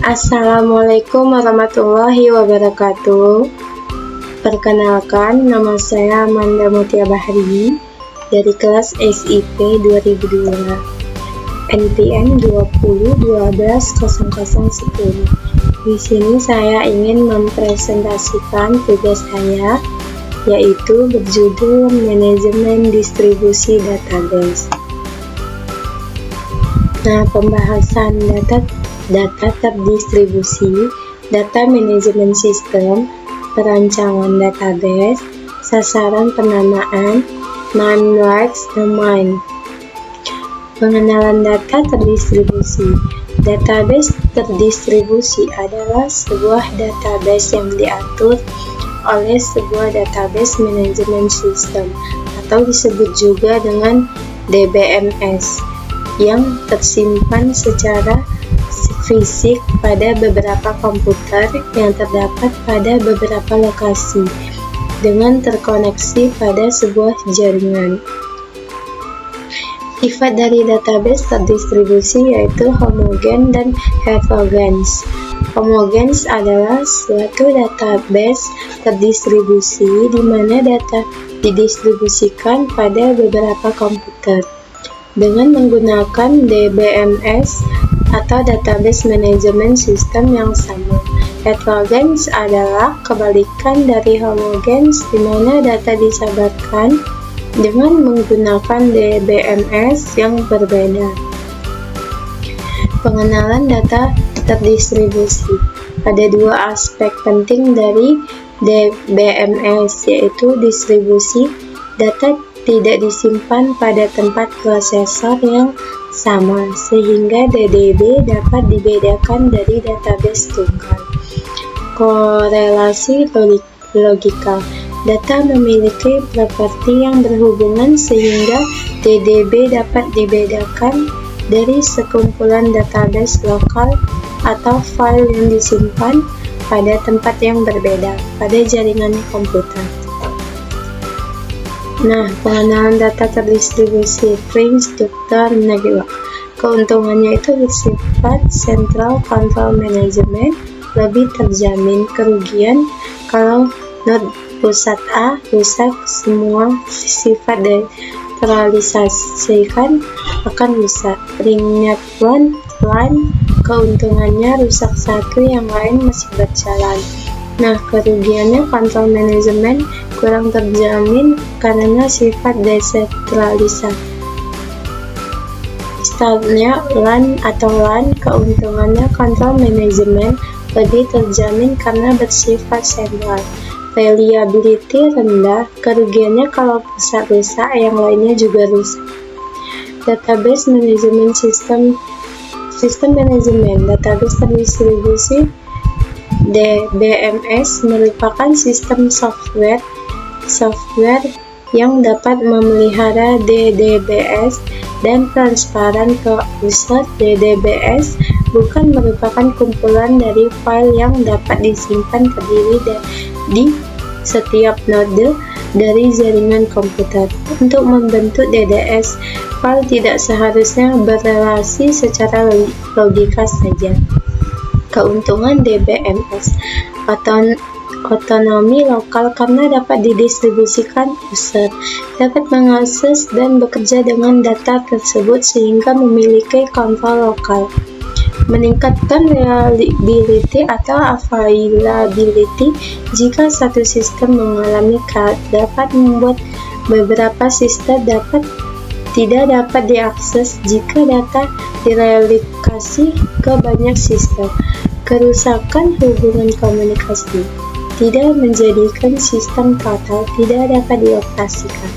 Assalamualaikum warahmatullahi wabarakatuh. Perkenalkan, nama saya Amanda Mutia Bahri dari kelas SIP 2002, NPM 20120010. Di sini saya ingin mempresentasikan tugas saya, yaitu berjudul Manajemen Distribusi Database. Nah, pembahasan data terdistribusi, data manajemen sistem, perancangan database, sasaran penamaan, non-works domain. Pengenalan data terdistribusi. Database terdistribusi adalah sebuah database yang diatur oleh sebuah database manajemen sistem atau disebut juga dengan DBMS yang tersimpan secara fisik pada beberapa komputer yang terdapat pada beberapa lokasi dengan terkoneksi pada sebuah jaringan. Sifat dari database terdistribusi yaitu homogen dan heterogenes. Homogenes adalah suatu database terdistribusi di mana data didistribusikan pada beberapa komputer dengan menggunakan DBMS atau database management system yang sama. Heterogenes adalah kebalikan dari homogenes di mana data disabarkan dengan menggunakan DBMS yang berbeda. Pengenalan data terdistribusi. Ada dua aspek penting dari DBMS, yaitu distribusi. Data tidak disimpan pada tempat prosesor yang sama, sehingga DDB dapat dibedakan dari database tunggal. Korelasi logika. Data memiliki properti yang berhubungan sehingga DDB dapat dibedakan dari sekumpulan database lokal atau file yang disimpan pada tempat yang berbeda pada jaringan komputer. Nah, pengenalan data terdistribusi, struktur network. Keuntungannya itu bersifat central control management, lebih terjamin. Kerugian kalau node pusat A rusak, semua sifat desentralisasikan akan rusak. Ring network LAN, keuntungannya rusak satu, yang lain masih berjalan. Nah, kerugiannya kontrol manajemen kurang terjamin karena sifat desentralisasi. Startnya LAN atau LAN, keuntungannya kontrol manajemen lebih terjamin karena bersifat sentral. Reliability rendah, kerugiannya kalau pusat rusak, yang lainnya juga rusak. Database management system manajemen database terdistribusi. DBMS merupakan sistem software yang dapat memelihara DDBS dan transparan ke user. DDBS bukan merupakan kumpulan dari file yang dapat disimpan terdiri di setiap node dari jaringan komputer. Untuk membentuk DDS, file tidak seharusnya berrelasi secara logika saja. Keuntungan DBMS, otonomi lokal karena dapat didistribusikan user, dapat mengakses dan bekerja dengan data tersebut sehingga memiliki kontrol lokal. Meningkatkan reliability atau availability. Jika satu sistem mengalami crash, dapat membuat beberapa sistem tidak dapat diakses jika data direplikasi ke banyak sistem. Kerusakan hubungan komunikasi tidak menjadikan sistem total tidak dapat dioperasikan.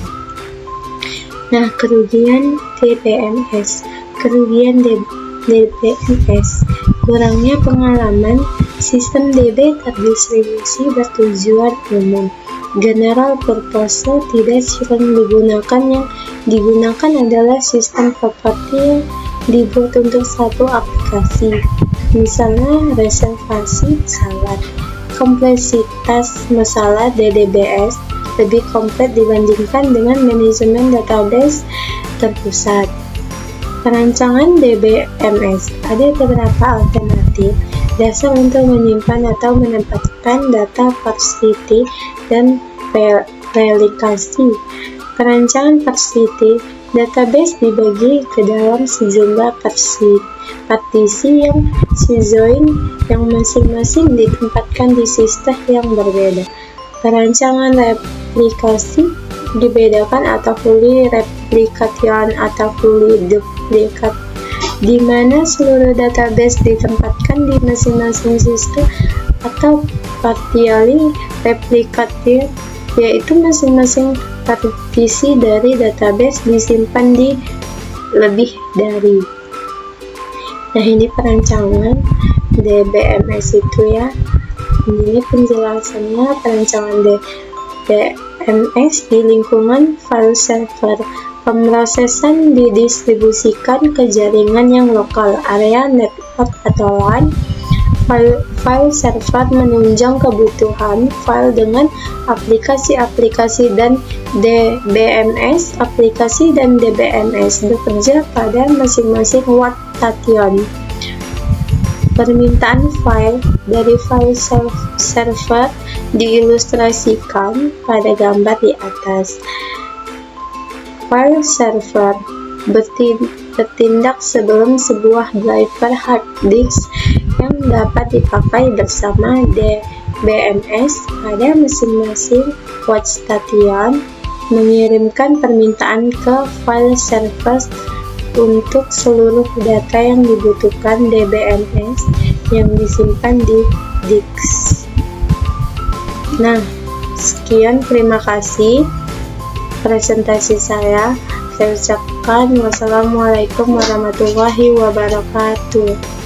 Nah, kerugian DBMS. Kerugian DBMS, kurangnya pengalaman. Sistem DB terdistribusi bertujuan umum, general purpose, tidak sering digunakan. Yang digunakan adalah sistem properti yang dibuat untuk satu aplikasi, misalnya reservasi pesawat. Kompleksitas masalah DDBS lebih kompleks dibandingkan dengan manajemen database terpusat. Perancangan DBMS, ada beberapa alternatif. dasar untuk menyimpan atau menempatkan data persiti dan relikasi. Perancangan persiti, database dibagi ke dalam sejumlah partisi yang sizoin yang masing-masing ditempatkan di sistem yang berbeda. Perancangan replikasi dibedakan atau fully replication atau fully duplicate, di mana seluruh database ditempatkan di masing-masing sistem, atau partially replicated, yaitu masing-masing partisi dari database disimpan di lebih dari. Nah, ini perancangan DBMS itu ya. Ini penjelasannya, perancangan DBMS di lingkungan file server. Pemrosesan didistribusikan ke jaringan yang lokal, area network atau LAN. File server menunjang kebutuhan file dengan aplikasi-aplikasi dan DBMS. Aplikasi dan DBMS bekerja pada masing-masing workstation. Permintaan file dari file server diilustrasikan pada gambar di atas. File server bertindak sebelum sebuah driver hard disk yang dapat dipakai bersama DBMS pada masing-masing workstation, mengirimkan permintaan ke file server untuk seluruh data yang dibutuhkan DBMS yang disimpan di disk. Nah, sekian, terima kasih presentasi saya. Saya ucapkan wassalamualaikum warahmatullahi wabarakatuh.